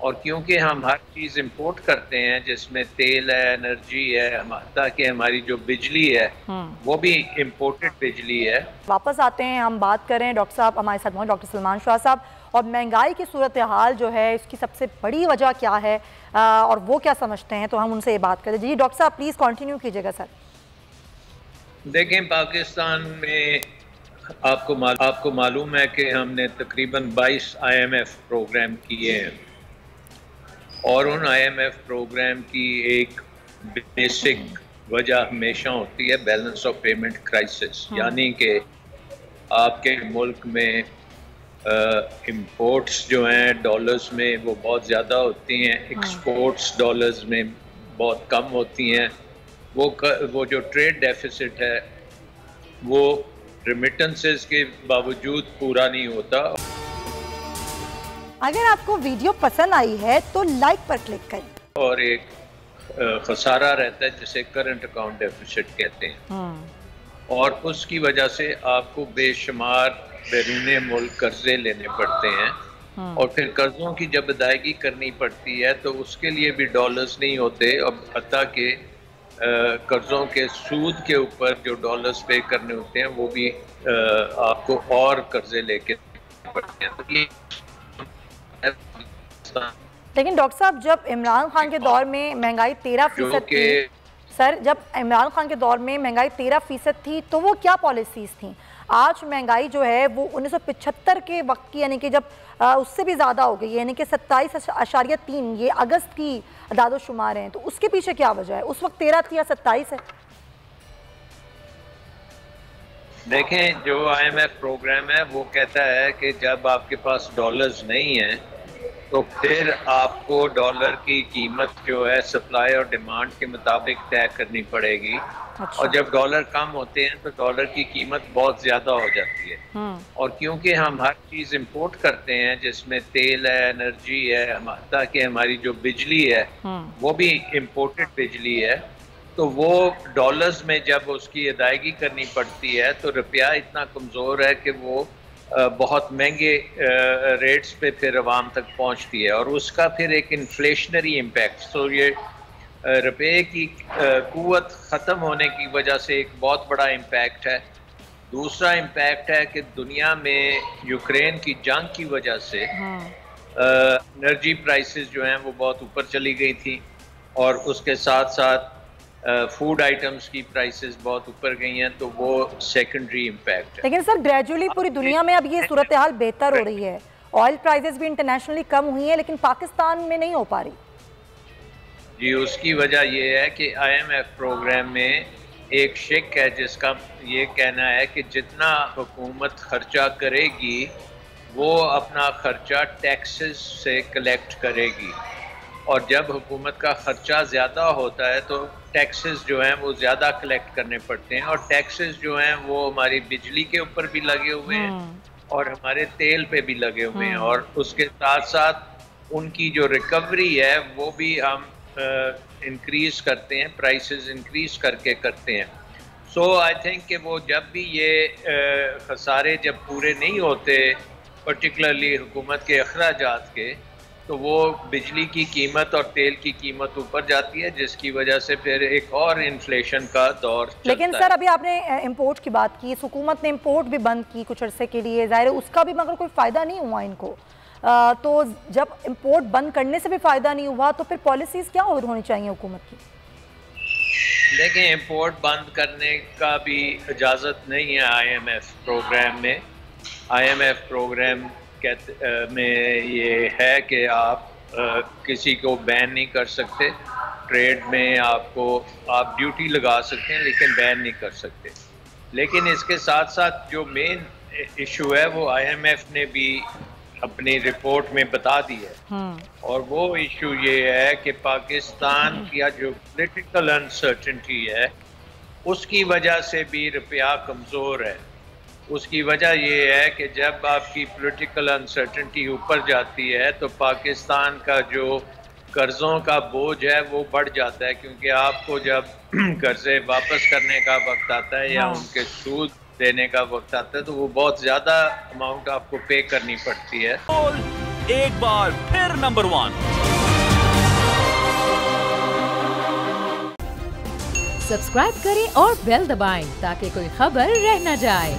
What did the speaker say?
और क्योंकि हम हर चीज़ इंपोर्ट करते हैं जिसमें तेल है, एनर्जी है, ताकि हमारी जो बिजली है वो भी इंपोर्टेड बिजली है। वापस आते हैं, हम बात करें डॉक्टर साहब हमारे साथ मौजूद डॉक्टर सलमान शाह साहब, और महंगाई की सूरत हाल जो है इसकी सबसे बड़ी वजह क्या है और वो क्या समझते हैं, तो हम उनसे ये बात करें। जी डॉक्टर साहब प्लीज़ कंटिन्यू कीजिएगा सर। देखें, पाकिस्तान में आपको मालूम है कि हमने तकरीबन 22 IMF प्रोग्राम किए हैं, और उन IMF प्रोग्राम की एक बेसिक वजह हमेशा होती है बैलेंस ऑफ पेमेंट क्राइसिस, यानी कि आपके मुल्क में इंपोर्ट्स जो हैं डॉलर्स में वो बहुत ज़्यादा होती हैं, एक्सपोर्ट्स डॉलर्स में बहुत कम होती हैं। वो जो ट्रेड डेफिसिट है वो रिमिटेंसेस के बावजूद पूरा नहीं होता। अगर आपको वीडियो पसंद आई है तो लाइक पर क्लिक करें। और एक खसारा रहता है जिसे करंट अकाउंट डेफिसिट कहते हैं, और उसकी वजह से आपको बेशुमार बैरूने मुल्क कर्जे लेने पड़ते हैं, और फिर कर्जों की जब अदायगी करनी पड़ती है तो उसके लिए भी डॉलर्स नहीं होते, और हत्ता के कर्जों के सूद के ऊपर जो डॉलर्स पे करने होते हैं वो भी आपको और कर्जे लेके पड़ते हैं। तो ये लेकिन डॉक्टर साहब जब इमरान खान के दौर में महंगाई 13% थी, सर जब इमरान खान के दौर में महंगाई 13% थी तो वो क्या पॉलिसीज़ थी? आज महंगाई जो है वो 1975 के वक्त की, यानी कि जब उससे भी ज़्यादा हो गई, यानी कि 27.3, ये अगस्त की दादोशुमार हैं, तो उसके पीछे क्या वजह है? उस वक्त 13 थी या 27 है? देखें, जो IMF प्रोग्राम है वो कहता है कि जब आपके पास डॉलर्स नहीं हैं तो फिर आपको डॉलर की कीमत जो है सप्लाई और डिमांड के मुताबिक तय करनी पड़ेगी। अच्छा। और जब डॉलर कम होते हैं तो डॉलर की कीमत बहुत ज़्यादा हो जाती है, और क्योंकि हम हर चीज़ इंपोर्ट करते हैं जिसमें तेल है, एनर्जी है, ताकि हमारी जो बिजली है वो भी इंपोर्टेड बिजली है, तो वो डॉलर्स में जब उसकी अदायगी करनी पड़ती है तो रुपया इतना कमज़ोर है कि वो बहुत महंगे रेट्स पे फिर अवाम तक पहुंचती है, और उसका फिर एक इन्फ्लेशनरी इम्पैक्ट, तो ये रुपये की कुव्वत ख़त्म होने की वजह से एक बहुत बड़ा इम्पैक्ट है। दूसरा इम्पैक्ट है कि दुनिया में यूक्रेन की जंग की वजह से एनर्जी प्राइसेस जो हैं वो बहुत ऊपर चली गई थी, और उसके साथ साथ फूड आइटम्स की प्राइसेस बहुत ऊपर गई हैं, तो वो सेकेंडरी इम्पैक्ट है। लेकिन सर ग्रेजुअली पूरी दुनिया में अब ये सूरत हाल बेहतर हो रही है, ऑयल प्राइसेस भी इंटरनेशनली कम हुई हैं, लेकिन पाकिस्तान में नहीं हो पा रही। जी, उसकी वजह ये है कि IMF प्रोग्राम में एक शिक है जिसका ये कहना है कि जितना हुकूमत खर्चा करेगी वो अपना खर्चा टैक्सेस से कलेक्ट करेगी, और जब हुकूमत का खर्चा ज़्यादा होता है तो टैक्सेस जो हैं वो ज़्यादा कलेक्ट करने पड़ते हैं, और टैक्सेस जो हैं वो हमारी बिजली के ऊपर भी लगे हुए हैं और हमारे तेल पे भी लगे हुए हैं, और उसके साथ साथ उनकी जो रिकवरी है वो भी हम इंक्रीज़ करते हैं, प्राइसेस इंक्रीज़ करके करते हैं। सो आई थिंक कि वो जब भी ये खसारे जब पूरे नहीं होते, पर्टिकुलरली हुकूमत के अखराजात के, तो वो बिजली की कीमत और तेल की कीमत ऊपर जाती है, जिसकी वजह से फिर एक और इन्फ्लेशन का दौर चलता है। लेकिन सर अभी आपने इंपोर्ट की बात की, हुकूमत ने इंपोर्ट भी बंद की कुछ अरसे के लिए, जाहिर है उसका भी मगर कोई फ़ायदा नहीं हुआ इनको। तो जब इंपोर्ट बंद करने से भी फ़ायदा नहीं हुआ तो फिर पॉलिसीज़ क्या होनी चाहिए हुकूमत की? देखिए, इंपोर्ट बंद करने का भी इजाज़त नहीं है IMF प्रोग्राम में। IMF प्रोग्राम में ये है कि आप किसी को बैन नहीं कर सकते, ट्रेड में आप ड्यूटी लगा सकते हैं लेकिन बैन नहीं कर सकते। लेकिन इसके साथ साथ जो मेन इशू है वो IMF ने भी अपनी रिपोर्ट में बता दी है, और वो इशू ये है कि पाकिस्तान की जो पॉलिटिकल अनसर्टेनिटी है उसकी वजह से भी रुपया कमज़ोर है। उसकी वजह ये है कि जब आपकी पॉलिटिकल अनसर्टेनिटी ऊपर जाती है तो पाकिस्तान का जो कर्ज़ों का बोझ है वो बढ़ जाता है, क्योंकि आपको जब कर्जे वापस करने का वक्त आता है या उनके सूद देने का वक्त आता है तो वो बहुत ज़्यादा अमाउंट आपको पे करनी पड़ती है। एक बार फिर नंबर 1। सब्सक्राइब करें और बेल दबाएं ताकि कोई खबर रह न जाए।